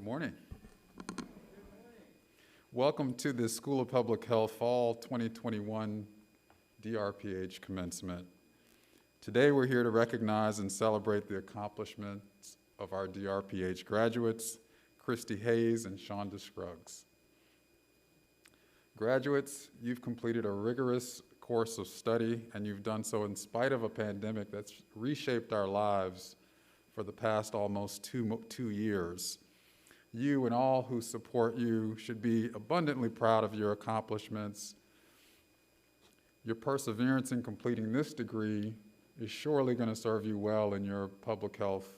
Good morning. Welcome to the School of Public Health Fall 2021 Dr.P.H commencement. Today we're here to recognize and celebrate the accomplishments of our Dr.P.H graduates, Christy Hayes and Shonda Scruggs. Graduates, you've completed a rigorous course of study, and you've done so in spite of a pandemic that's reshaped our lives for the past almost two years. You and all who support you should be abundantly proud of your accomplishments. Your perseverance in completing this degree is surely going to serve you well in your public health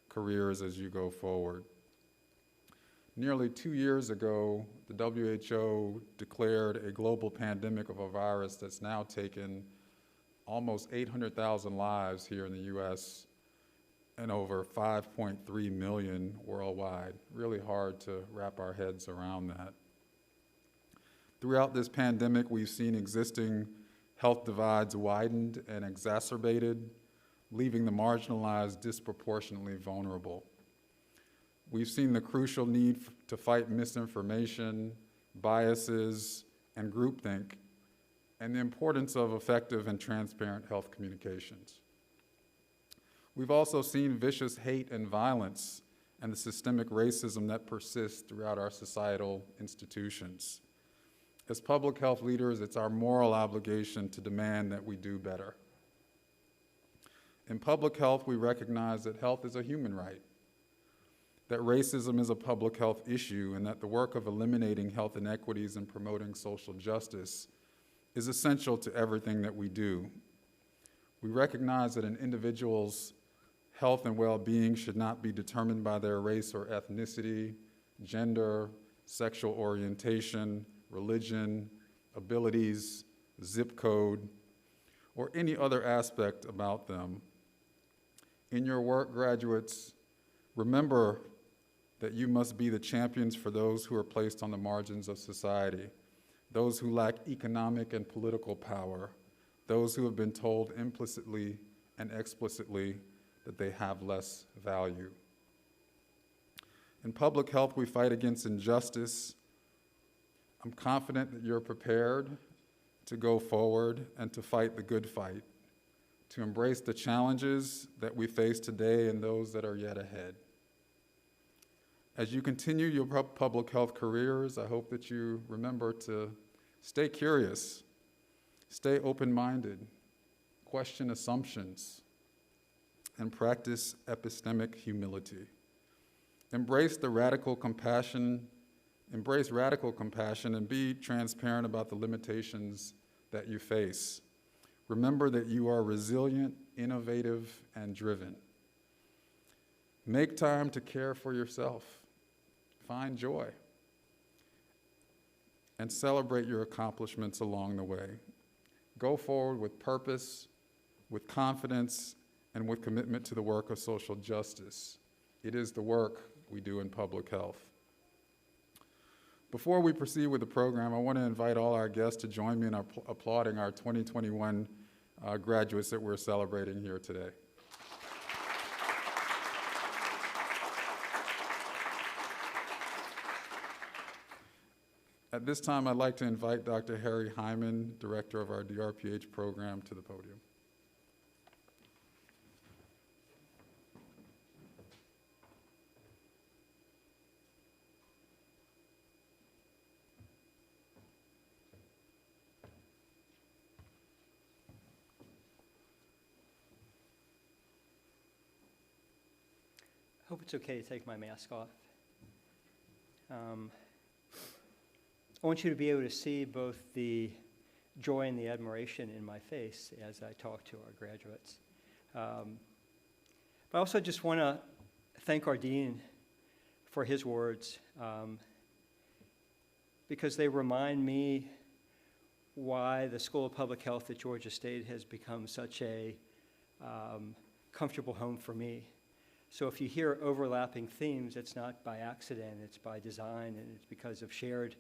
careers as you go forward. Nearly 2 years ago, the WHO declared a global pandemic of a virus that's now taken almost 800,000 lives here in the U.S. and over 5.3 million worldwide. Really hard to wrap our heads around that. Throughout this pandemic, we've seen existing health divides widened and exacerbated, leaving the marginalized disproportionately vulnerable. We've seen the crucial need to fight misinformation, biases, and groupthink, and the importance of effective and transparent health communications. We've also seen vicious hate and violence and the systemic racism that persists throughout our societal institutions. As public health leaders, it's our moral obligation to demand that we do better. In public health, we recognize that health is a human right, that racism is a public health issue, and that the work of eliminating health inequities and promoting social justice is essential to everything that we do. We recognize that an individual's health and well-being should not be determined by their race or ethnicity, gender, sexual orientation, religion, abilities, zip code, or any other aspect about them. In your work, graduates, remember that you must be the champions for those who are placed on the margins of society, those who lack economic and political power, those who have been told implicitly and explicitly that they have less value. In public health, we fight against injustice. I'm confident that you're prepared to go forward and to fight the good fight, to embrace the challenges that we face today and those that are yet ahead. As you continue your public health careers, I hope that you remember to stay curious, stay open-minded, question assumptions, and practice epistemic humility. Embrace radical compassion and be transparent about the limitations that you face. Remember that you are resilient, innovative, and driven. Make time to care for yourself. Find joy. And celebrate your accomplishments along the way. Go forward with purpose, with confidence, and with commitment to the work of social justice. It is the work we do in public health. Before we proceed with the program, I want to invite all our guests to join me in applauding our 2021 graduates that we're celebrating here today. At this time, I'd like to invite Dr. Harry Hyman, director of our Dr.P.H program, to the podium. I hope it's okay to take my mask off. I want you to be able to see both the joy and the admiration in my face as I talk to our graduates. But I also just want to thank our dean for his words, because they remind me why the School of Public Health at Georgia State has become such a comfortable home for me. So if you hear overlapping themes, it's not by accident, it's by design, and it's because of shared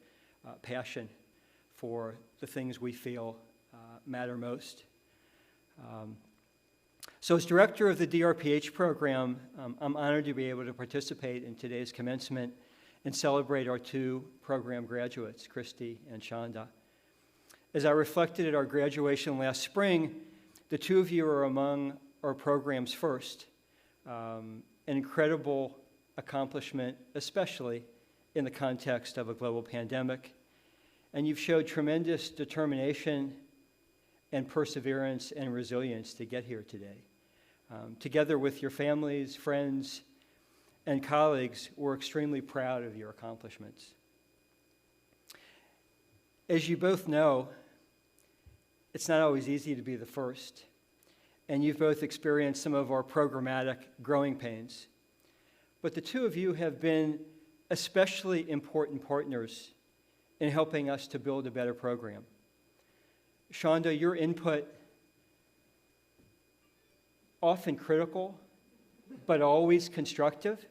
passion for the things we feel matter most. So as director of the Dr.P.H program, I'm honored to be able to participate in today's commencement and celebrate our two program graduates, Christy and Shonda. As I reflected at our graduation last spring, the two of you are among our program's first, an incredible accomplishment, especially in the context of a global pandemic. And you've showed tremendous determination and perseverance and resilience to get here today. Together with your families, friends, and colleagues, we're extremely proud of your accomplishments. As you both know, it's not always easy to be the first, and you've both experienced some of our programmatic growing pains. But the two of you have been especially important partners in helping us to build a better program. Shonda, your input, often critical, but always constructive,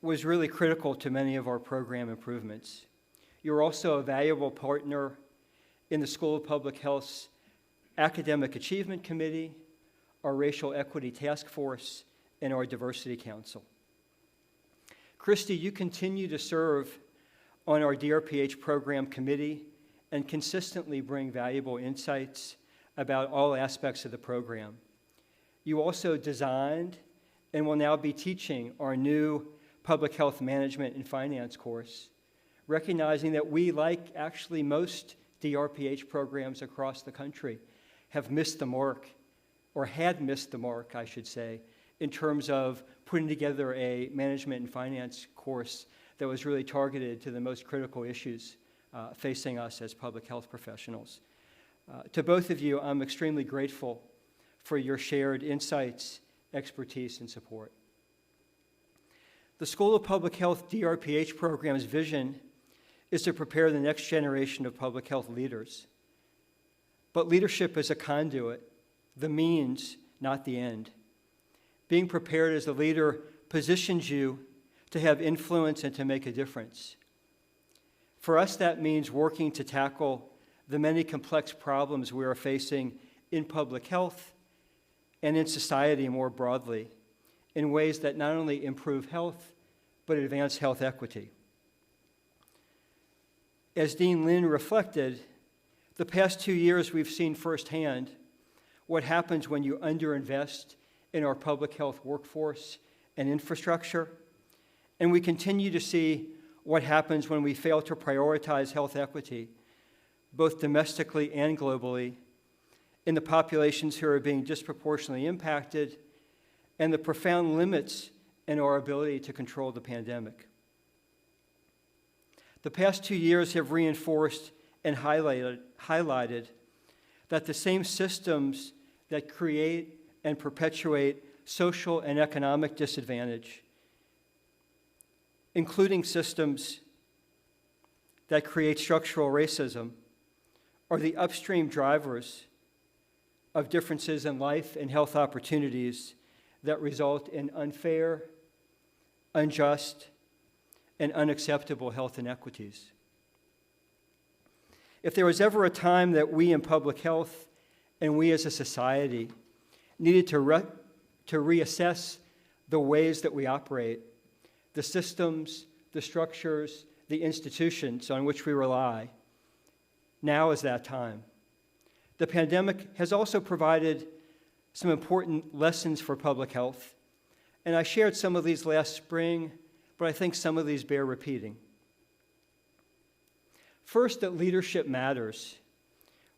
was really critical to many of our program improvements. You're also a valuable partner in the School of Public Health's Academic Achievement Committee, our Racial Equity Task Force, and our Diversity Council. Christy, you continue to serve on our Dr.P.H program committee and consistently bring valuable insights about all aspects of the program. You also designed and will now be teaching our new Public Health Management and Finance course, recognizing that we, like actually most Dr.P.H programs across the country, have missed the mark, or had missed the mark, I should say, in terms of putting together a management and finance course that was really targeted to the most critical issues facing us as public health professionals. To both of you, I'm extremely grateful for your shared insights, expertise, and support. The School of Public Health Dr.P.H program's vision is to prepare the next generation of public health leaders. But leadership is a conduit, the means, not the end. Being prepared as a leader positions you to have influence and to make a difference. For us, that means working to tackle the many complex problems we are facing in public health and in society more broadly, in ways that not only improve health, but advance health equity. As Dean Lynn reflected, the past 2 years we've seen firsthand what happens when you underinvest in our public health workforce and infrastructure, and we continue to see what happens when we fail to prioritize health equity, both domestically and globally, in the populations who are being disproportionately impacted, and the profound limits in our ability to control the pandemic. The past 2 years have reinforced and highlighted that the same systems that create and perpetuate social and economic disadvantage, including systems that create structural racism, are the upstream drivers of differences in life and health opportunities that result in unfair, unjust, and unacceptable health inequities. If there was ever a time that we in public health and we as a society needed to reassess the ways that we operate, the systems, the structures, the institutions on which we rely, now is that time. The pandemic has also provided some important lessons for public health, and I shared some of these last spring, but I think some of these bear repeating. First, that leadership matters.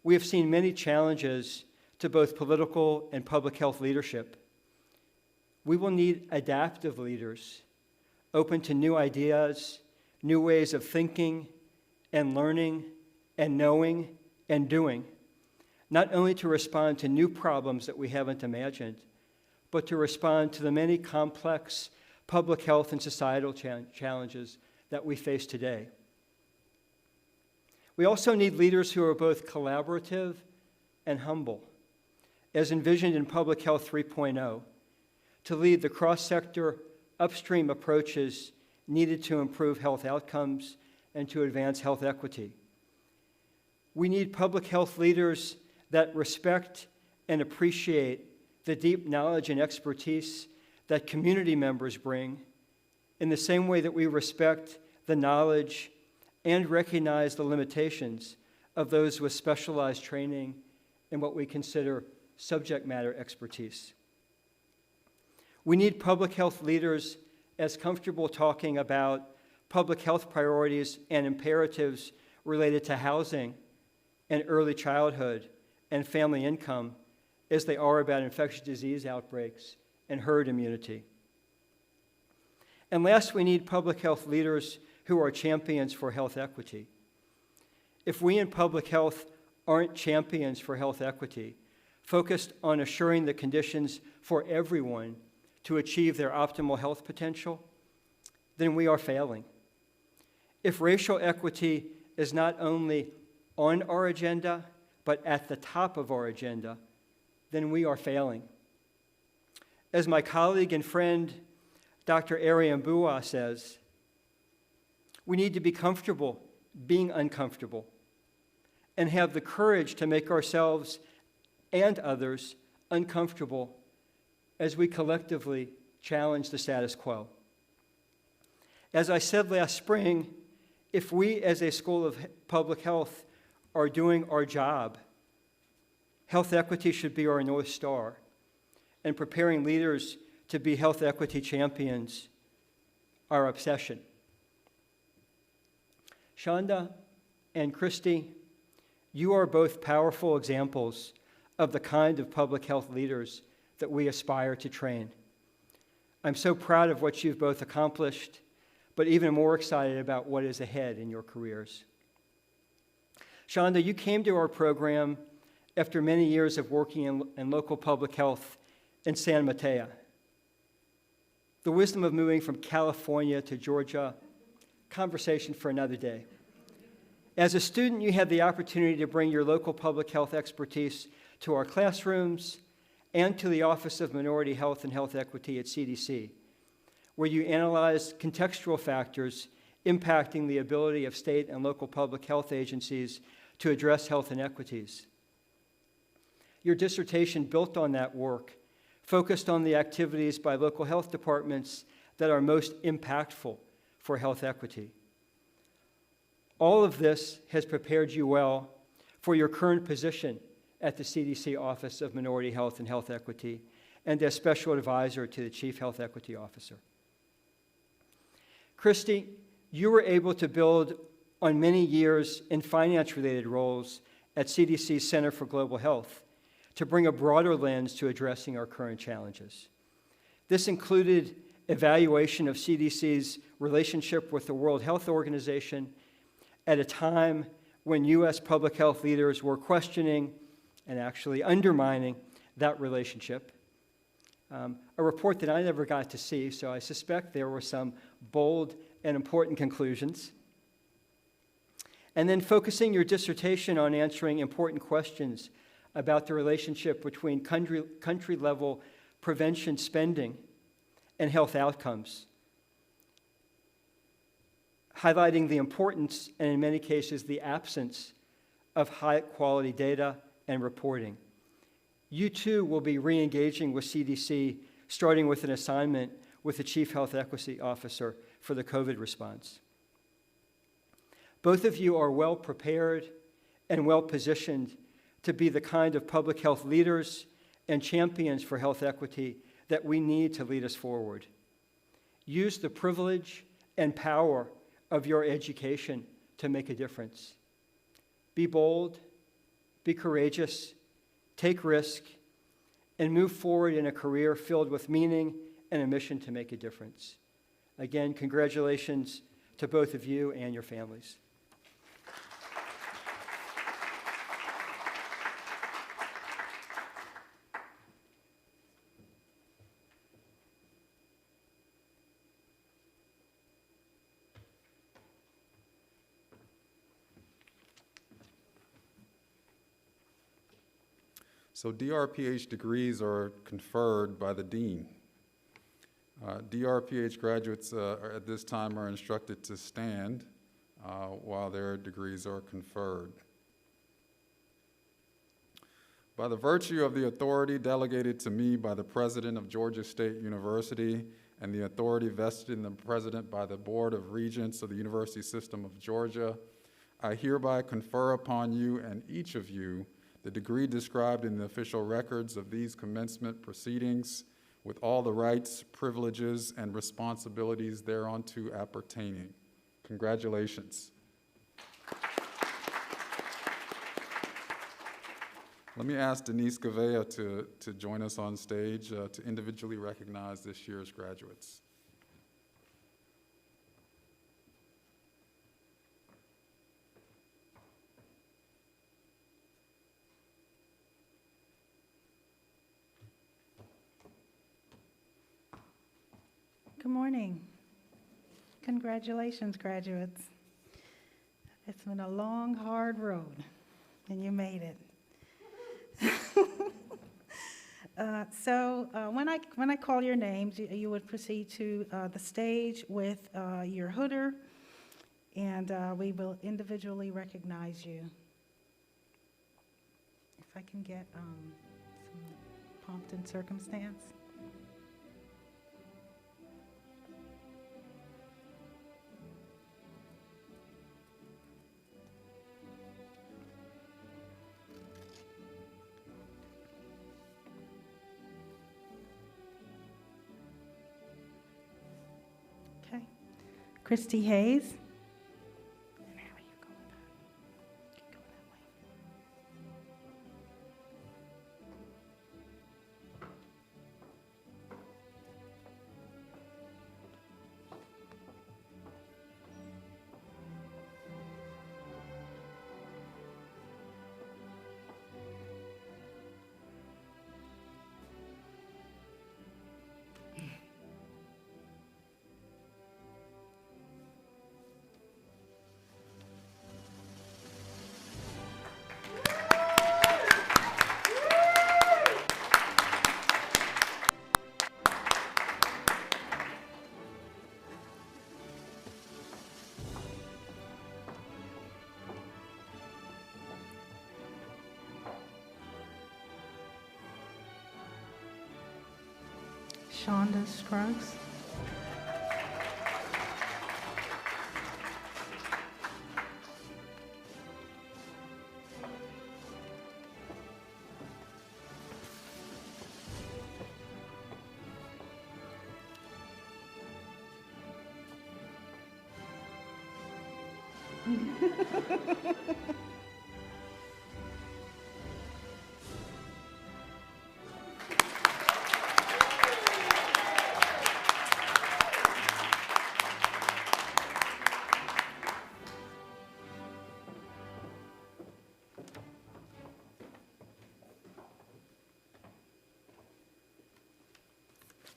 We have seen many challenges to both political and public health leadership. We will need adaptive leaders, open to new ideas, new ways of thinking and learning and knowing and doing, not only to respond to new problems that we haven't imagined, but to respond to the many complex public health and societal challenges that we face today. We also need leaders who are both collaborative and humble, as envisioned in Public Health 3.0, to lead the cross-sector upstream approaches needed to improve health outcomes and to advance health equity. We need public health leaders that respect and appreciate the deep knowledge and expertise that community members bring, in the same way that we respect the knowledge and recognize the limitations of those with specialized training in what we consider subject matter expertise. We need public health leaders as comfortable talking about public health priorities and imperatives related to housing and early childhood and family income as they are about infectious disease outbreaks and herd immunity. And last, we need public health leaders who are champions for health equity. If we in public health aren't champions for health equity, focused on assuring the conditions for everyone to achieve their optimal health potential, then we are failing. If racial equity is not only on our agenda, but at the top of our agenda, then we are failing. As my colleague and friend, Dr. Ariambua says, we need to be comfortable being uncomfortable and have the courage to make ourselves and others uncomfortable as we collectively challenge the status quo. As I said last spring, if we as a School of Public Health are doing our job, health equity should be our North Star, and preparing leaders to be health equity champions our obsession. Shonda and Christy, you are both powerful examples of the kind of public health leaders that we aspire to train. I'm so proud of what you've both accomplished, but even more excited about what is ahead in your careers. Shonda, you came to our program after many years of working in local public health in San Mateo. The wisdom of moving from California to Georgia, conversation for another day. As a student, you had the opportunity to bring your local public health expertise to our classrooms and to the Office of Minority Health and Health Equity at CDC, where you analyzed contextual factors impacting the ability of state and local public health agencies to address health inequities. Your dissertation built on that work, focused on the activities by local health departments that are most impactful for health equity. All of this has prepared you well for your current position at the CDC Office of Minority Health and Health Equity and as Special Advisor to the Chief Health Equity Officer. Christy, you were able to build on many years in finance-related roles at CDC's Center for Global Health to bring a broader lens to addressing our current challenges. This included evaluation of CDC's relationship with the World Health Organization at a time when U.S. public health leaders were questioning and actually undermining that relationship. A report that I never got to see, so I suspect there were some bold and important conclusions. And then focusing your dissertation on answering important questions about the relationship between country-level prevention spending and health outcomes, highlighting the importance, and in many cases, the absence of high-quality data and reporting. You, too, will be re-engaging with CDC, starting with an assignment with the Chief Health Equity Officer for the COVID response. Both of you are well-prepared and well-positioned to be the kind of public health leaders and champions for health equity that we need to lead us forward. Use the privilege and power of your education to make a difference. Be bold, be courageous, take risk, and move forward in a career filled with meaning and a mission to make a difference. Again, congratulations to both of you and your families. So Dr.P.H degrees are conferred by the dean. Dr.P.H graduates at this time are instructed to stand while their degrees are conferred. By the virtue of the authority delegated to me by the President of Georgia State University and the authority vested in the President by the Board of Regents of the University System of Georgia, I hereby confer upon you and each of you the degree described in the official records of these commencement proceedings with all the rights, privileges, and responsibilities thereunto appertaining. Congratulations. Let me ask Denise Gavea to join us on stage to individually recognize this year's graduates. Good morning. Congratulations, graduates. It's been a long, hard road, and you made it. When I call your names, you would proceed to the stage with your hooder, and we will individually recognize you. If I can get some pomp and circumstance. Christy Hayes. And how are you going back? You can go that way. Shonda Scruggs.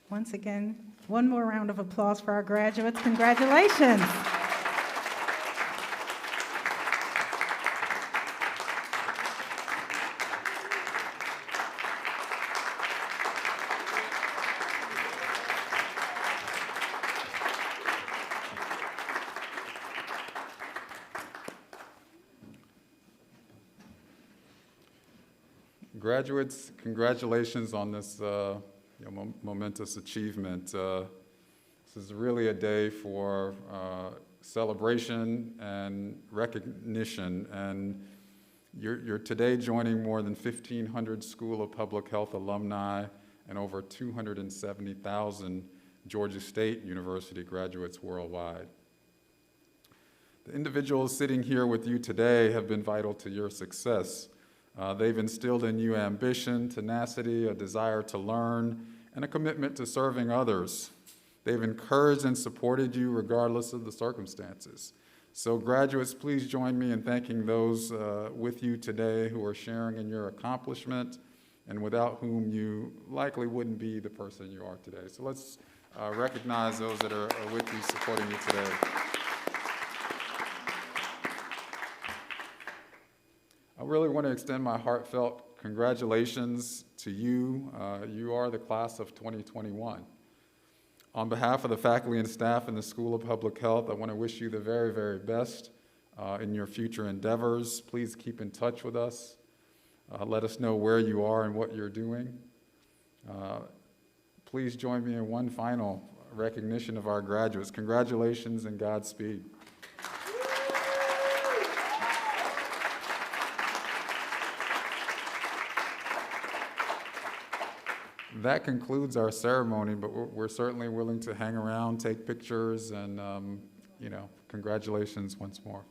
Once again, one more round of applause for our graduates. Congratulations. Graduates, congratulations on this momentous achievement. This is really a day for celebration and recognition, and you're today joining more than 1,500 School of Public Health alumni and over 270,000 Georgia State University graduates worldwide. The individuals sitting here with you today have been vital to your success. They've instilled in you ambition, tenacity, a desire to learn, and a commitment to serving others. They've encouraged and supported you regardless of the circumstances. So graduates, please join me in thanking those with you today who are sharing in your accomplishment and without whom you likely wouldn't be the person you are today. So let's recognize those that are with you, supporting you today. I really want to extend my heartfelt congratulations to you. You are the class of 2021. On behalf of the faculty and staff in the School of Public Health, I want to wish you the very, very best in your future endeavors. Please keep in touch with us. let us know where you are and what you're doing. Please join me in one final recognition of our graduates. Congratulations and Godspeed. That concludes our ceremony, but we're certainly willing to hang around, take pictures, and, congratulations once more.